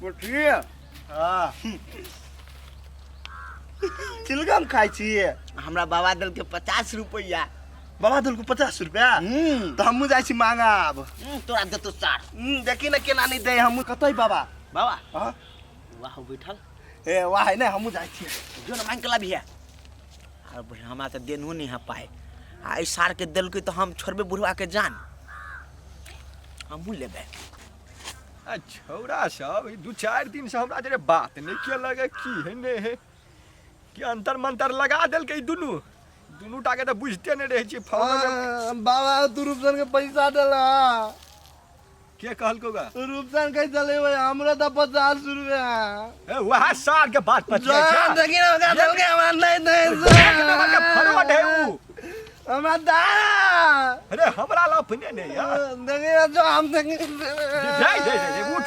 पोठी हाँ चिलगम खाई छिए हमरा बाबा दल के 50 रुपया। बाबा दल को 50 रुपया तो हमू जाई छी मांगा अब तोरा देतो 60। देखी ना केना नहीं दे हमू कतई बाबा बाबा हां वाह बैठल ए वाह है ना हमू जाई छी जो ना मांग के ला भी है। अब हमरा त देनो नहीं है पाए आ इस सार के दल के तो हम छोड़बे बुढ़वा के जान हमू लेबे। छौरा सब 2-4 दिन से हमरा जरे बात नहीं किया लगे की है ने है कि अंतर मंतर लगा देल के दुनू टाके तो बुझते नहीं रहे छी फोन बाबा तू रूपसन के पैसा देला के कहल कोगा रूपसन कह चले भाई हमरा तो 50 रुपया ए वह सार के बात पतिया जान देखी ना का दल के हमरा नहीं दे के फरवट है ऊ हमरा दा अरे हमरा ला पने नहीं यार देखी ना जो हम देखी दे उठ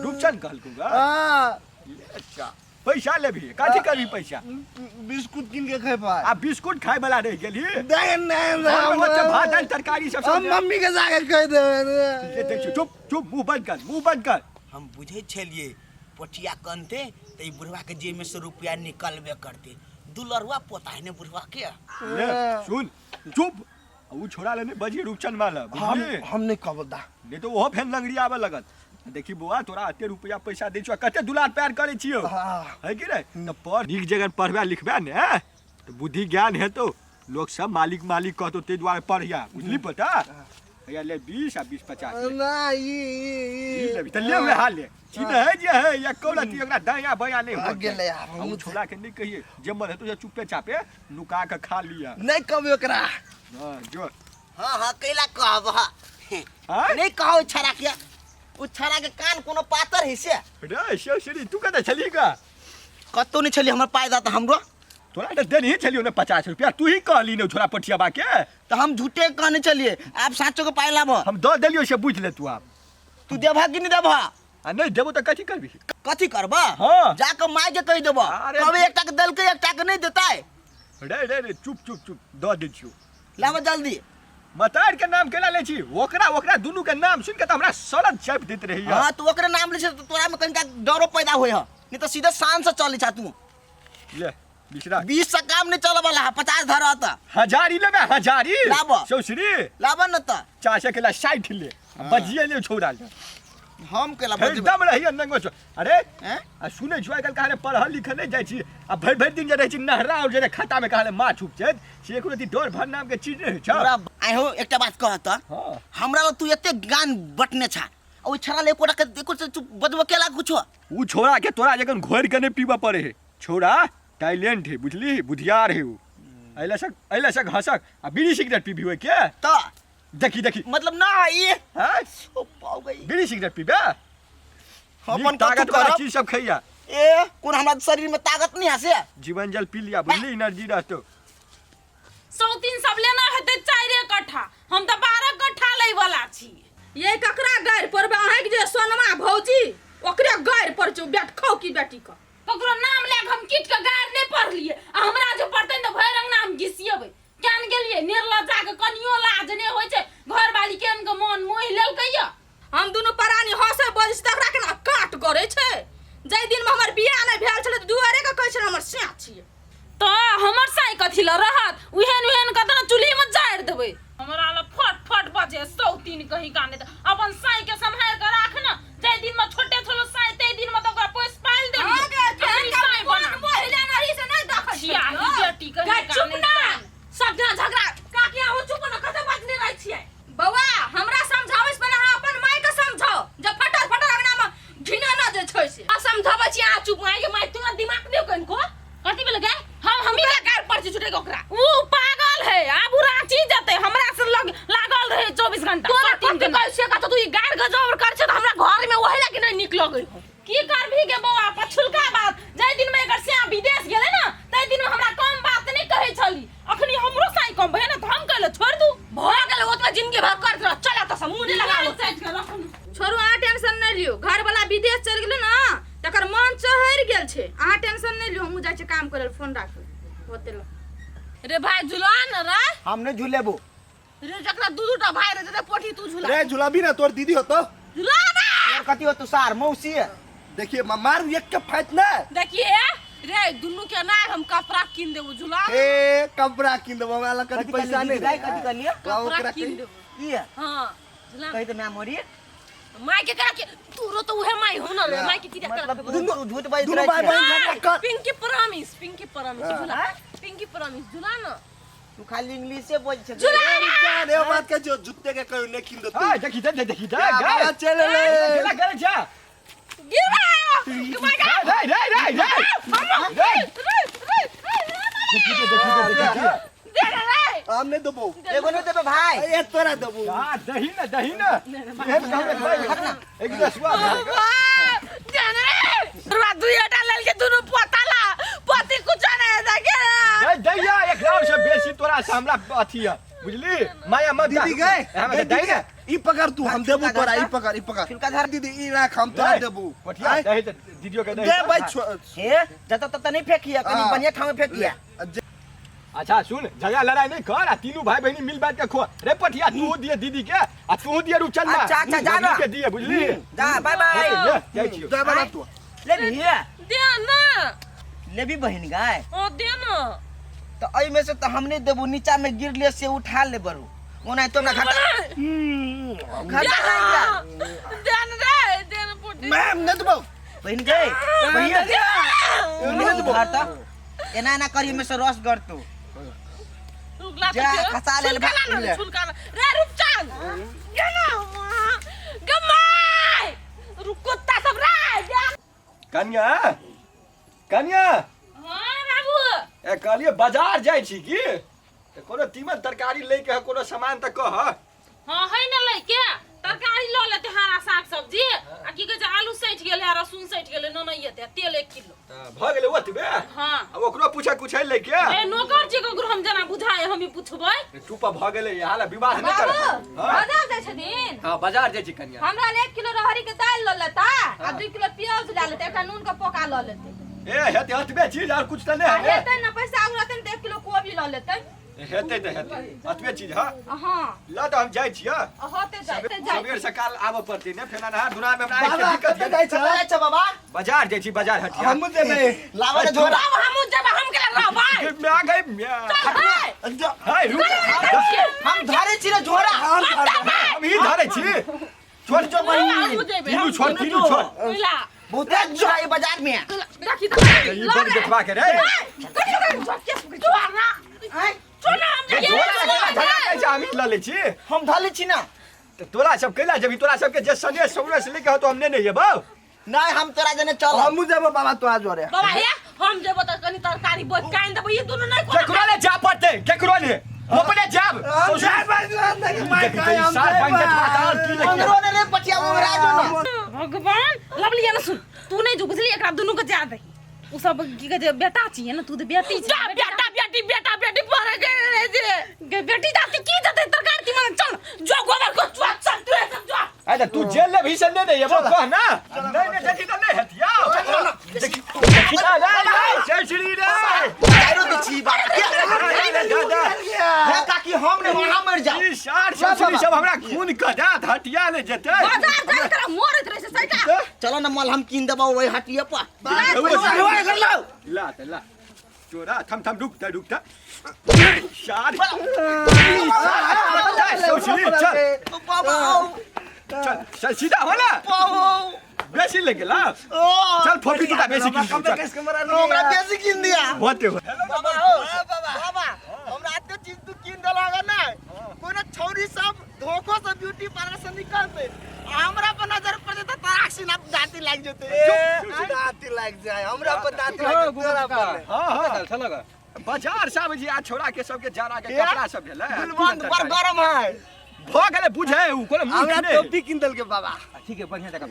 रूपचंद कहल कोगा हां अच्छा पैसा ले भी काठी करबी पैसा बिस्कुट किन के खाए पाए आ बिस्कुट खाए वाला रह गेली देख नहीं बच्चा भात दाल तरकारी सब हम मम्मी के जाके कह दे देख चुप मुंह बंद कर हम बुझे छलिए पोठिया कनते त ई बुढ़वा के जेब में से रुपया निकलबे करते दुलरवा पोता है ने बुढ़वा के ले सुन चुप ऊ छोड़ा लेने बजी रूपचंद माला हम नहीं कहब दा नहीं तो वो फेन लंगड़ी आवे लगत देखी बुआ तोरा अते रुपया पैसा दे छ कते दुलार प्यार करे छियो है कि रे तो पर नीक जगह पढ़बे लिखबे ने तो बुद्धि ज्ञान है तो लोग सब मालिक कहतो ते द्वारा पढ़िया बुझली पता या ले 20 आ 20 50 ना ले तो ले वे हाल ले चिन्ह है जे है या कोलती ओकरा दाया बया नहीं हो गेले यार हम छोड़ा के नहीं कहिए जमल है तो या चुपे चापे नुका के खा लिया नहीं कहबे ओकरा हां जो हां कैला कहब हां नहीं कहो छरा के उ छरा के कान कोनो पातर है से रे शेषरी तू कते छली का कतो नहीं छली हमर पाय दा त हमरो तोरा तो दे नहीं छलियो ने 50 रुपया तू ही कहली ने छोरा पटिया बा के तो हम झूठे कहने चलिए आप साचो के पाय लाबो हम दो देलियो से बुझ ले तू आप तू देबा कि नहीं देबा आ नहीं देबो तो कथी करबी कथी करबा हां जाके माय के कह देबो कबे एकटा के दल के एकटा के नहीं देताय रे चुप दो दे छियो लाबो जल्दी मतार के नाम केला ले छी ओकरा दुनू के नाम सुन के त हमरा सड़द छाप देत रही हां तो ओकरे नाम ले से तोरा में कनिका डरो पैदा होय ह नहीं तो सीधे शान से चली जा तू ले बिसरा 20 से काम नहीं चले वाला 50 धरा त हजारी लेबे हजारी लाबो सौसरी लाबो न त चाचा केला 60 ले बजिए ले छोड़ा ले हम केला बजबे एकदम रही नंगो अरे हैं आ सुनै जुआ कल कहाले पढ़ल लिखल नहीं जाय छी आ भर दिन जे रहै छी नहरा और जे खाता में कहाले माछ छुप छै से एको रति डोर भर नाम के चीज नहीं छ पूरा आइ हो एकटा बात कहत हां हमरा ल तू एते गान बटने छा ओ छरा ले कोटा के देखो से बजबो केला कुछो ऊ छोरा के तोरा जखन घोर के नहीं पीबा पड़े है छोरा टैलेंट है बुझली बुधियार है ऊ ऐला सक हसक आ बीड़ी सिगरेट पीबी होय के त देखी मतलब ना ये हां ओ पाउ गई बीड़ी सिगरेट पीबे अपन ताकत वाला चीज सब खइया ए कोन हमरा शरीर में ताकत नहीं हसे जीवन जल पी लिया बुझली एनर्जी रहतो 100-3 सब लेना हेते 4 कट्ठा हम त 12 कट्ठा लै वाला छी। ये ककरा गायर पर अहाँ के जे सोनमा भौजी ओकरे गायर पर छु बैठ खाओ की बेटी का ककरो नाम ले हम कीट के गायर नहीं पढ़लिए आ हमरा जो पढ़ते त भर रंग नाम घिसियबे जान गेलिए निर्लज्जा के कनियो लाज नहीं होय छै घर वाली के के मन मोह लेल कहिया हम दुनु परानी हंसे बज तकरा के ना काट करे छै जै दिन में हमर बियाह नहीं भेल छले दुआरे के कहै छै हमर स्या छिए तो हमर साई कथि ल रहत उहेन कतना चुल्ही में जाड़ देबे हमरा ल फट बजे 103 कहीं काने त अपन साई के संभाल के राख न जै दिन में छोटे छोलो साई तै दिन में तो ओकरा पोस पाल दे साई बना मोहिले नरी से नहीं देखै छिया बेटी कहीं चुप ना सब जना झगड़ा काकिया हो चुप न कते बात नहीं रहै छिए बौआ हमरा समझावस पहले अहाँ अपन माय के समझाओ जब फटर अंगना में घिना न जे छै से आ समझाबै छी अहाँ चुप माय के माय तुम दिमाग नहीं कनको कथि बेल गए हम मेरा गायर पर छुटे के ओकरा वो पागल है आबू रांची जते हमरा से लागल रहे 24 घंटा तोरा कते कैसे का तू ई गायर गजब कर छ त हमरा घर में ओहेला के नहीं निक लगै हो की करभी के बौआ पछुलका बात जै दिन में एकर से विदेश गेले ना तै दिन में हमरा कम बात नहीं कहै छली अखनी हमरो साई कम भए ना त हम कहले छोड़ दू भ गेल ओतबे जिंदगी भर करत रह चला त मुंह नहीं लगाओ छोरू आ टेंशन नहीं लियो घर वाला विदेश चल गेले ना तकर मन चहर गेल छै आ टेंशन नहीं लियो हम जाय छै काम करे फोन राख होते ल रे भाई झुला न रे हम नहीं झूलेबो रे जकरा दू दूटा भाई रे पोठी तू झुला रे झूलाबी ना तोर दीदी हो तो झुला ना कथी हो तुषार मौसी देखिए मार एक के फाइट ना देखिए रे दुनू के ना हम कपड़ा किन देबो झूला ए कपड़ा किन दबो वाला कथी पैसा नहीं कथी कर लिया कपड़ा किन देबो ये हां झूला कही तो मैं मोरी माई के करा के तूरो तो उहे माई हो ना माई के किया करा मतलब तू झूठ बात दोनों भाई बहन झगड़ा कर पिंकी प्रॉमिस झूला पिंकी प्रॉमिस झूला ना तू खाली इंग्लिश से बोल छे क्या रे बात के जो जूते के कहीं नहीं किन दो तू हां देखी देखी क्या चले ले गेला करे जा गिर गया हमने दबो एगो नहीं देबे भाई ए तोरा दबो हां दही ना एक एक दसवा दुईटा लेल के दुनु पोताला पति कुछ नहीं देखे दैया एक राव से बेसी तोरा से हमरा अथी है बुझली माया मत दीदी गए दैया ई पकड़ तू हम देबो तोरा ई पकड़ छिलका धर दीदी ई राख हम तोरा देबो पठिया दही दीदियो के दे भाई हे जत तत नहीं फेंकिया कनी बढ़िया ठाव में फेंकिया अच्छा सुन झगड़ा लड़ाई नहीं कर आ तीनों भाई बहनी मिल बांट के खो रे पठिया तू दिए दीदी के आ तू दिए रुचल ना अच्छा जा ना के दिए बुझली जा बाय बाय जाई छियो दे बना तू ले भी दे ना ले भी बहन गाय ओ दे ना तो एई में से तो हमने देबो नीचा में गिर ले से उठा ले बरू ओना तो ना घाटा घाटा देन पोटी मैं न दबो बहन गए भैया नहीं देबो घाटा एना ना करी में से रस गड़ तू रुकला जा खसा ले ले छुलका रे रुक चल गेना गमाई रुकुत्ता सब रे कन्या कन्या हां बाबू ए कहलिए बाजार जाई छी की त कोनो तीमन तरकारी ले के कोनो सामान त कह हां है न लइके तरकारी ल लेते हरा साग सब्जी आ की कहे छै आलू सैठ गेले आ रसुन सैठ गेले न नहीं येते तेल 1 किलो भ गेले ओतबे हां अब ओकरो पूछा कुछ है लेके ए नौकर जी को हम जना बुझाए हम ही पूछबै तू पर भ गेले हाला विवाह न कर बाजार जाय छथिन हां बाजार जाई छी कन्या हमरा 1 किलो रहरी के दाल ल लेता आ 2 किलो प्याज ले लेते एकटा नून का पोका ल लेते ए हेते हतबे चीज और कुछ त नहीं है हेते न पैसा उरते न 1 किलो कोबी ल लेते हेते त हेते हतबे चीज हां हां ल त हम जाई छिया होते जाते सबेर सकाल आबे पड़ती ने फेना नहा दुना में हमरा आइ के दिक्कत है अच्छा बाबा बाजार जाई छी बाजार हटिया हम देबे लावा रे झोरा अब हम जब हम के रह भाई मैं आ गई मैं हाय रुक हम धरे छी रे झोरा हम ही धरे छी छोड़ जो बहिनी तीनू छोड़ ला बहुते झोरा ये बाजार में देखी ये बड़ी देखवा के रे हम ही ले छी हम धले छी ना तो तोरा सब कैला जब तोरा सब के जे सने सौरा से लेके हो तो हमने नहीं है नहीं हम तोरा जने चल हम देबो बाबा तो आज रे बाबा हे हम जेबो त कनी तरकारी बोल काइन देबो ये दुनु नहीं केकरो ने जा पड़ते केकरो ने अपने जाब जाय बाज मैं काय हम सार बन के माताल की लेके अंदरो ने रे पटिया उमरा जो ना भगवान लवलिया न सुन तू नहीं जो बुझली एकरा दुनु के जा दे उ सब की कहे छै बेटा छिए न तू तो बेटी छै बेटा बेटी पर गए रे बेटी जाती की जते तरकारी की मन चल जो गोबर को चल तू सब जो अरे तू जेल में भी से नहीं है वो कह ना नहीं देखी तो नहीं हथिया देखी ना जय श्री राम दारू तो छी बाबा हे काकी हम ने वहां मर जा ई सार सब हमरा खून का जात हटिया ले जते बाजार जाके तेरा मोरत रहे से सैका चलो ना मल हम कीन देबो वही हटिए पर ला ला चोरा थम रुक जा शार बाबा चल सीधा हो ना बेसी ले गेला चल फोपी टूटा बेसी किन हमरा बेसी किन दिया होते हो बाबा बाबा हमरा तो चीज तू किन देलागा ना कोनो छौरी सब धोखो से ब्यूटी पार्लर से निकलते हमरा पर नजर पड़े तो तराक्षी ना दांती लाग जते दांती लाग जाए हमरा पर दांती लाग तोरा पर हां चल बाजार साहब जी आ छोड़ा के सब के जारा के कपड़ा सब भेले दिलबंद पर गरम है भ गेले बुझे उ कोनो मुंह हमरा ने टोपी किन देल के बाबा ठीक है बढ़िया जगह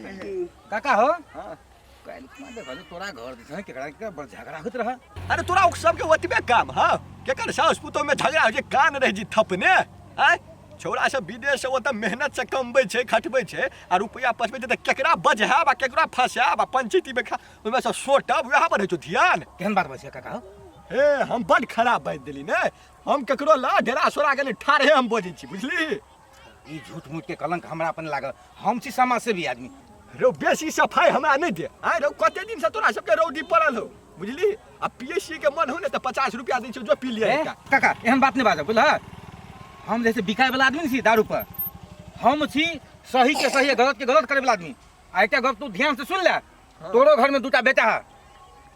काका हो काल में देखो तोरा घर दिस है केकरा के बड़ झगड़ा होत रहा अरे तोरा सब के ओतबे काम हां केकर सास पुतो में झगड़ा हो जे कान रह जी थपने आ छोरा सब विदेश से ओत मेहनत से कमबै छै खटबै छै आ रुपया पसबै छै त केकरा बजहाब आ केकरा फसाब आ पंचायती में ओइ में से सोटब वहां पर है जो ध्यान केहन बात बसिया काका हो हे हम बड़ खराब बात देली ने हम केकरो ला डेरा सोरा के ठाढ़े हम बोझै छी बुझली ई झूठ मूठ के कलंक हमरा अपन लागल हम छी समाज से भी आदमी रो बेसी सफाई हमरा नहीं दे आय रो कते दिन से तोरा सबके रौदी पड़ल हो बुझली अब पीएससी के मन हो ने तो 50 रुपया दै छौ जो पी लिया ए, काका एहन बात नहीं बाजब बुझल हम जैसे बिकाय वाला आदमी नहीं छी दारू पर हम छी सही के सही गलत के गलत करे वाला आदमी आ एकटा गप तू ध्यान से सुन ले तोरो घर में दूटा बेटा है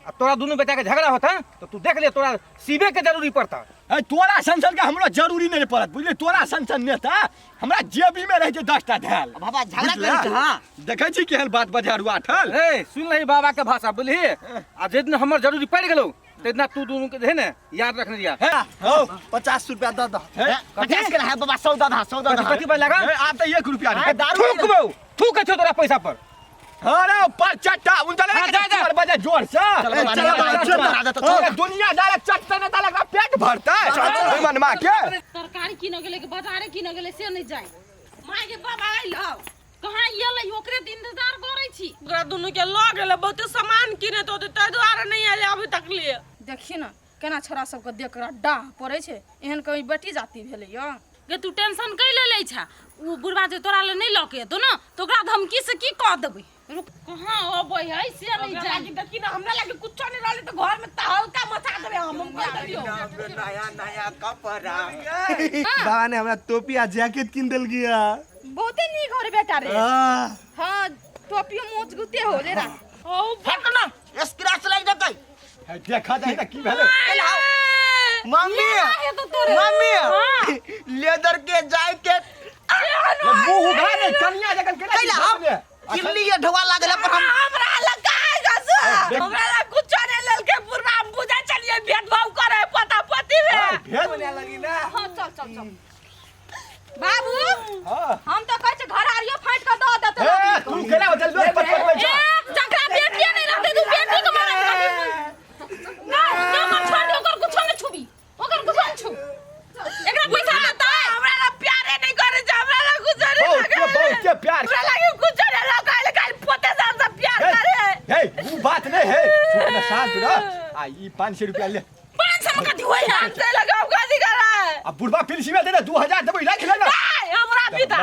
आ तोरा दोनों बेटा के झगड़ा होता तो तू देख ले तोरा सीबे के जरूरी पड़ता ए तोरा संसन के हमरो जरूरी नहीं पड़त बुझली तोरा संसन नेता हमरा जेबी में रह जे 10 टा धैल बाबा झगड़ा करी हां देखै छी केहन बात बजारुआ ठल ए सुन लही बाबा के भाषा बुझली आ जितना हमर जरूरी पड़ गेलो तेतना तू दोनों के है ना याद रखने दिया हो 50 रुपया दे दो हे? 50 के है बाबा सौदा धा कथी पर लगा आप तो 1 रुपया ए, दारू थूक बो थूक छो तोरा पैसा पर अरे ऊपर चट्टा उन चले हाँ, जा। बजे जोर से चलो दुनिया डायरेक्ट चट्टा ने डायरेक्ट पेट भरता है मनमा के तरकारी किन गेले के बाजारे किन गेले से नहीं जाए माय के बाबा आइल कहाँ येले ओकरे दिन इंतजार करै छी ओकरा दुनू के लऽ गेलै बहुते सामान किने तो ताहि दुआरे नहीं आले अभी तक लिए देखी न केना छोरा सबके देख के डाह पड़े छै एहन कहीं बेटी जाति भेलै य गे तू टेंशन कैले लै छा उ बुढ़वा जे तोरा ले नहीं लके तो न तो ओकरा धमकी से की कह देबै रुक कहाँ अबै है से नहीं जाए देखी ना हमरा लगे कुछ नहीं रहले तो घर में तहलका मचा देबे हम कह दियो नया नया कपड़ा बाबा ने हमरा टोपी आ जैकेट किन देल गया बहुते नी घर बेटा रे हां टोपियो मोच गुते हो ले रा ओ फट ना स्क्रैच लग जतै देखा जाए ना की भेले मम्मी ये तो तोरे मम्मी लेदर के जैकेट मुंह उघा दे कनिया जगन के कैला हम किल्ली ये ढवा लागले पर हम हमरा लगा गस हमरा लग कुछ नहीं ललके पूरा बुझा चलिए भेदभाव करे पता पति में भेद लगी ना हां चल बाबू हां हम तो कहै छै घर आरियो फाट के दो देत ए तू केला हो चल पट पैसा जकरा बेटिया नहीं रहते तू बेटी के मारे ना मत छोड़ दे ओकर कुछ नहीं छुबी ओकर कुछ नहीं छु एकरा पैसा देता है हमरा ला प्यारे नहीं करे जा हमरा ला कुछ नहीं लगे बहुत प्यार हमरा लगे कुछ नहीं लगा कल पोते से प्यार करे हे वो बात नहीं है तू ना शांत रह आ ई 500 रुपया ले 500 में कथी होय है हमसे लगाव गाजी करे अब बुढ़वा फिर सीमा दे 2000 देबो रख ले ना हमरा पिता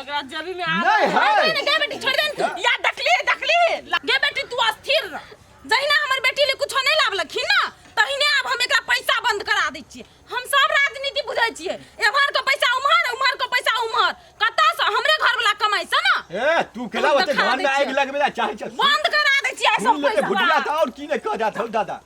एकरा जबी में आ नहीं है नहीं गे बेटी छोड़ दे तू या देखली गे बेटी तू अस्थिर रह जहिना हमर बेटी ले कुछ नहीं लाभलखिन ना तहिने अब हम एकरा पैसा बंद करा दै छियै हम सब राजनीति बुझै छियै एमहर के पैसा उमहर के पैसा उमहर कत्ता से हमरे घर वाला कमाई से ना ए तू केला होते घर में आग लगबेला चाहे चल बंद करा दै छियै सब पैसा बुढ़िया तो और की ने कह जात हो दादा